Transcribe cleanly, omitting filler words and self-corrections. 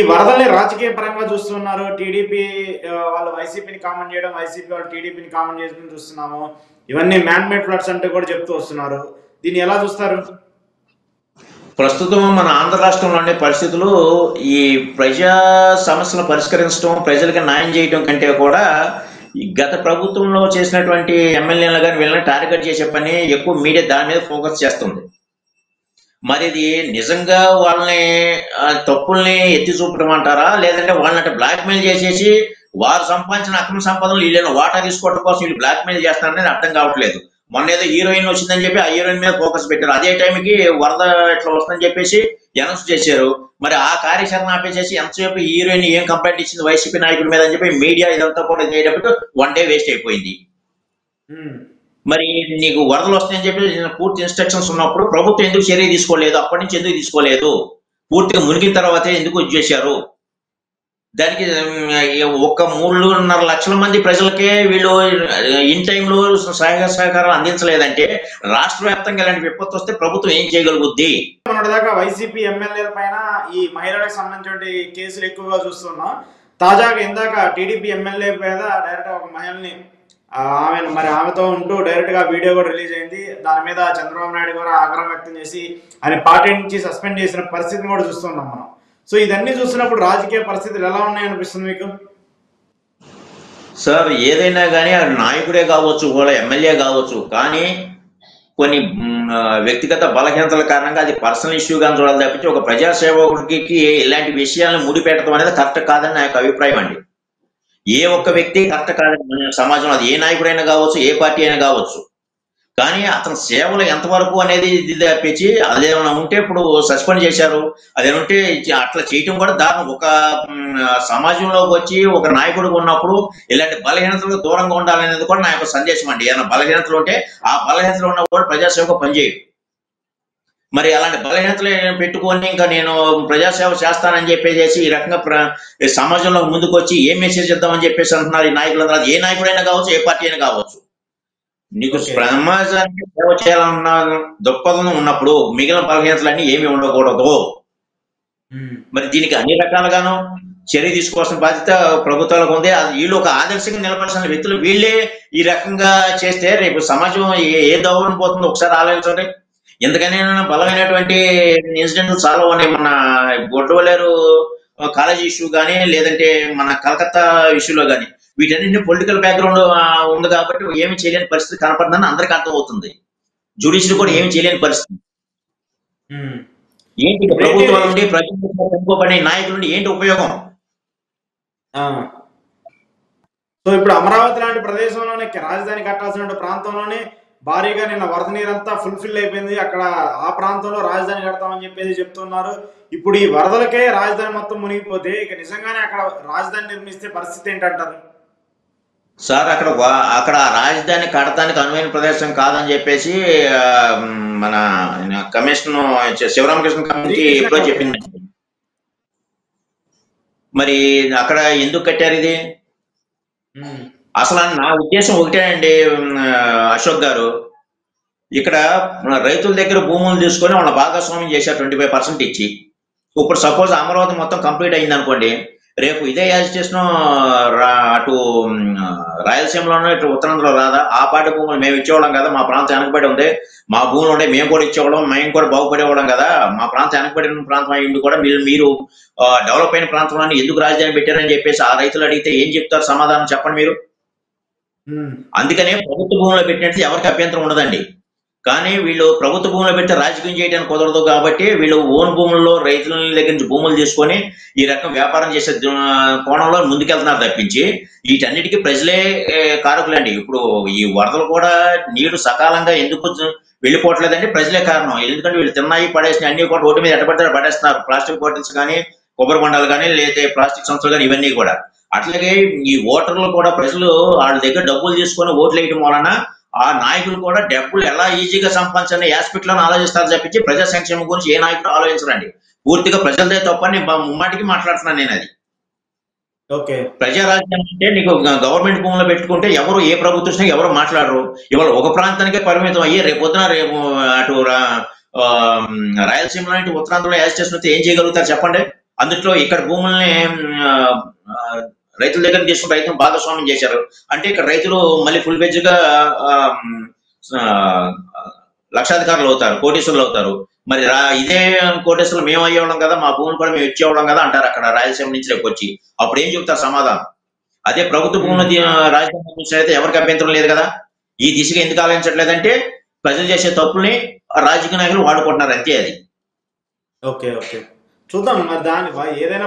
ఈ వరదల్ని రాజకీయ పరంగా చూస్తున్నారు. టీడీపీ వాళ్ళు వైసీపీని కామెంట్ చేయడం, వైసీపీ వాళ్ళు టీడీపీని కామెంట్ చేయడం చూస్తున్నాము. ఇవన్నీ మ్యాన్ మేడ్ ఫ్లడ్స్ అంటూ కూడా చెప్తూ వస్తున్నారు. దీన్ని ఎలా చూస్తారు? ప్రస్తుతం మన ఆంధ్ర రాష్ట్రంలోని పరిస్థితులు ఈ ప్రజా సమస్యలను పరిష్కరించడం, ప్రజలకు న్యాయం చేయడం కంటే కూడా ఈ గత ప్రభుత్వంలో చేసినటువంటి ఎమ్మెల్యేలు కానీ వీళ్ళని టార్గెట్ చేసే పని ఎక్కువ మీడియా దాని మీద ఫోకస్ చేస్తుంది. మరి ఇది నిజంగా వాళ్ళని తప్పుల్ని ఎత్తి చూపడం అంటారా, లేదంటే వాళ్ళని బ్లాక్మెయిల్ చేసేసి వారు సంపాదించిన అక్రమ సంపదలు వీళ్ళని వాటా తీసుకోవడం కోసం వీళ్ళు బ్లాక్మెయిల్ చేస్తారనేది అర్థం కావట్లేదు. మొన్న ఏదో హీరోయిన్ వచ్చిందని చెప్పి ఆ హీరోయిన్ మీద ఫోకస్ పెట్టారు. అదే టైంకి వరద ఇట్లా వస్తుందని చెప్పేసి అనౌన్స్ చేశారు. మరి ఆ కార్యాచరణ ఆపేసేసి ఎంతసేపు హీరోయిన్ ఏం కంప్లైంట్ ఇచ్చింది వైసీపీ నాయకుడి మీద అని చెప్పి మీడియా ఇదంతా కూడా చేయడానికి 1 డే వేస్ట్ అయిపోయింది. మరి నీకు వరదలు వస్తాయని చెప్పి పూర్తి ఇన్స్ట్రక్షన్స్ ఉన్నప్పుడు ప్రభుత్వం ఎందుకు చర్య తీసుకోలేదు? అప్పటి నుంచి ఎందుకు తీసుకోలేదు? పూర్తిగా మునిగిన తర్వాతే ఎందుకు చేశారు? దానికి ఒక 3.5 లక్షల మంది ప్రజలకే వీళ్ళు ఇన్ టైంలో సహాయ సహకారాలు అందించలేదంటే రాష్ట్ర వ్యాప్తంగా ఇలాంటి విపత్తు వస్తే ప్రభుత్వం ఏం చేయగలుగుద్ది? మొన్నటిదాకా వైసీపీ ఎమ్మెల్యేల పైన ఈ మహిళలకు సంబంధించిన కేసులు ఎక్కువగా చూస్తున్నాం. తాజాగా ఇందాక టీడీపీ ఎమ్మెల్యే మీద డైరెక్ట్ ఒక మహిళని ఆమెతో ఉంటూ డైరెక్ట్ గా వీడియో కూడా రిలీజ్ అయింది. దాని మీద చంద్రబాబు నాయుడు కూడా ఆగ్రహం వ్యక్తం చేసి ఆయన పార్టీ నుంచి సస్పెండ్ చేసిన పరిస్థితిని కూడా చూస్తున్నాం మనం. సో ఇదన్నీ చూసినప్పుడు రాజకీయ పరిస్థితులు ఎలా ఉన్నాయనిపిస్తుంది మీకు? సార్, ఏదైనా కానీ నాయకుడే కావచ్చు, కూడా ఎమ్మెల్యే కావచ్చు, కానీ కొన్ని వ్యక్తిగత బలహీనతల కారణంగా అది పర్సనల్ ఇష్యూగా చూడాలి తప్పించి ఒక ప్రజాసేవకుడికి ఇలాంటి విషయాలను ముడిపెట్టడం అనేది కరెక్ట్ కాదని నా యొక్క అభిప్రాయం అండి. ఏ ఒక్క వ్యక్తి కరెక్ట్ కాదని సమాజంలో, అది ఏ నాయకుడైనా కావచ్చు, ఏ పార్టీ అయినా కావచ్చు, కానీ అతని సేవలు ఎంతవరకు అనేది తప్పించి అదేమైనా ఉంటే ఇప్పుడు సస్పెండ్ చేశారు. అదేమంటే అట్లా చేయటం కూడా దారుణం. ఒక సమాజంలోకి వచ్చి ఒక నాయకుడు ఉన్నప్పుడు ఇలాంటి బలహీనతలకు దూరంగా ఉండాలనేది కూడా నా యొక్క సందేశం అండి. ఏమైనా బలహీనతలు ఉంటే ఆ బలహీనతలు ఉన్న కూడా ప్రజాసేవకు పనిచేయడు. మరి అలాంటి బలహీనతలు పెట్టుకొని ఇంకా నేను ప్రజాసేవ చేస్తానని చెప్పేసి ఈ రకంగా సమాజంలో ముందుకు వచ్చి ఏ మెసేజ్ ఇద్దామని చెప్పేసి అంటున్నారు ఈ నాయకులందరూ. ఏ నాయకుడైనా కావచ్చు, ఏ పార్టీ అయినా కావచ్చు. నీకు సమాజానికి సేవ చేయాలన్న దృక్పథం ఉన్నప్పుడు మిగిలిన బలహీనతలన్నీ ఏమి ఉండకూడదు. మరి దీనికి అన్ని రకాలుగాను చర్య తీసుకోవాల్సిన బాధ్యత ప్రభుత్వాలకు ఉంది. వీళ్ళు ఒక ఆదర్శంగా నిలబడాల్సిన వ్యక్తులు వీళ్ళే ఈ రకంగా చేస్తే రేపు సమాజం ఏ దౌర్యం పోతుందో ఒకసారి ఆలోచించండి. ఎందుకని బలమైనటువంటి ఇన్సిడెంట్లు చాలా ఉన్నాయి. మన గొడ్డవలేరు కాలేజీ ఇష్యూ కానీ, లేదంటే మన కలకత్తా ఇష్యూలో కానీ, వీటన్నింటినీ పొలిటికల్ బ్యాక్గ్రౌండ్ ఉంది కాబట్టి ఏమి చేయలేని పరిస్థితి కనపడుతుందని అందరికీ అర్థమవుతుంది. జ్యుడిషియరీ కూడా ఏమి చేయలేని పరిస్థితి. ఏంటి ప్రభుత్వం నుండి ప్రజలు నాయకుల నుండి ఏంటి ఉపయోగం? సో ఇప్పుడు అమరావతి లాంటి ప్రదేశంలోనే రాజధాని కట్టాల్సిన ప్రాంతంలోనే భారీగా నిన్న వరద నీరంతా ఫుల్ఫిల్ అయిపోయింది. అక్కడ ఆ ప్రాంతంలో రాజధాని కడతామని చెప్పేసి చెప్తున్నారు. ఇప్పుడు ఈ వరదలకే రాజధాని మొత్తం మునిగిపోతే ఇక నిజంగానే అక్కడ రాజధాని నిర్మిస్తే పరిస్థితి ఏంటంటారు? సార్, అక్కడ రాజధాని కడతానికి అనువైన ప్రదేశం కాదని చెప్పేసి మన కమిషన్ శివరామకృష్ణ కమిటీ ఎప్పుడో చెప్పింది. మరి అక్కడ ఎందుకు కట్టారు ఇది? అసలు నా ఉద్దేశం ఒకటే అండి అశోక్ గారు, ఇక్కడ రైతుల దగ్గర భూములు తీసుకొని వాళ్ళ భాగస్వామ్యం చేశారు 25% ఇచ్చి. ఇప్పుడు సపోజ్ అమరావతి మొత్తం కంప్లీట్ అయింది అనుకోండి, రేపు ఇదే యాజిటేషన్ అటు రాయలసీమలోనూ ఇటు ఉత్తరాంధ్రలో రాదా? ఆ పాటి భూములు మేము ఇచ్చేవాళ్ళం కదా, మా ప్రాంతం వెనకబడి ఉంది, మా భూములు ఉండే మేము కూడా ఇచ్చేవాళ్ళం, మేము కూడా బాగుపడేవాళ్ళం కదా, మా ప్రాంతం వెనకబడిన ప్రాంతం అయ్యింది కూడా మీరు డెవలప్ అయిన ప్రాంతంలో ఎందుకు రాజధాని పెట్టారని చెప్పేసి ఆ రైతులు అడిగితే ఏం చెప్తారు? సమాధానం చెప్పండి మీరు. అందుకనే ప్రభుత్వ భూములు పెట్టినట్టు ఎవరికి అభ్యంతరం ఉండదండి. కానీ వీళ్ళు ప్రభుత్వ భూములు పెడితే రాజకీయం చేయడానికి కుదరదు కాబట్టి వీళ్ళు ఓన్ భూముల్లో రైతుల దగ్గర నుంచి భూములు తీసుకొని ఈ రకం వ్యాపారం చేసే కోణంలో ముందుకెళ్తున్నారు తప్పించి వీటన్నిటికీ ప్రజలే కారకులండి. ఇప్పుడు ఈ వరదలు కూడా నీరు సకాలంగా ఎందుకు వెళ్ళిపోవట్లేదంటే ప్రజలే కారణం. ఎందుకంటే వీళ్ళు తిన్నాయి పడేసిన అన్ని కూడా రోడ్డు మీద ఎట్టబడితే పడేస్తున్నారు. ప్లాస్టిక్ బాటిల్స్ కానీ, కొబ్బరి బండాలు కానీ, లేదా ప్లాస్టిక్ సంస్థలు కానీ, ఇవన్నీ కూడా. అట్లాగే ఈ ఓటర్లు కూడా ప్రజలు వాళ్ళ దగ్గర డబ్బులు తీసుకొని ఓట్లు వేయడం వలన ఆ నాయకులు కూడా డబ్బులు ఎలా ఈజీగా సంపాదించాలని ఆస్పెక్ట్ లను ఆలోచిస్తారు తప్పించి ప్రజా సంక్షేమం గురించి ఏ నాయకుడు ఆలోచించరండి. పూర్తిగా ప్రజలదే తప్పని ముమ్మాటికి మాట్లాడుతున్నాను నేను. అది ప్రజా రాజ్యం అంటే నీకు గవర్నమెంట్ భూములు పెట్టుకుంటే ఎవరు ఏ ప్రభుత్వం ఎవరు మాట్లాడరు. ఇవాళ ఒక ప్రాంతానికే పరిమితం అయ్యి రేపొద్దున అటు రాయలసీమ లాంటి ఉత్తరాంధ్రలో యాజిటేషన్ వస్తే ఏం చేయగలుగుతారు చెప్పండి? అందుట్లో ఇక్కడ భూముల్ని ఆ, రైతుల దగ్గర తీసుకుని రైతులు భాగస్వామ్యం చేశారు. అంటే ఇక్కడ రైతులు మళ్ళీ ఫుల్ ఫెడ్జ్ గా ఆ, లక్షాధికారులు అవుతారు, కోటీశ్వరులు అవుతారు. మరి ఇదే కోటేశ్వరులు మేము అయ్యేవాళ్ళం కదా, మా భూములు కూడా మేము ఇచ్చేవాళ్ళం కదా అంటారు అక్కడ రాయలసీమ నుంచి రేపు వచ్చి. అప్పుడు ఏం చెబుతారు సమాధానం? అదే ప్రభుత్వ భూములు రాజధాని నుంచి అయితే ఎవరికి అభ్యంతరం లేదు కదా. ఈ దిశగా ఎందుకు ఆలోచించట్లేదంటే ప్రజలు చేసే తప్పుల్ని రాజకీయ నాయకులు వాడుకుంటున్నారు అంతే. అది ఓకే ఓకే, చూద్దాం మరి దాని ఏదైనా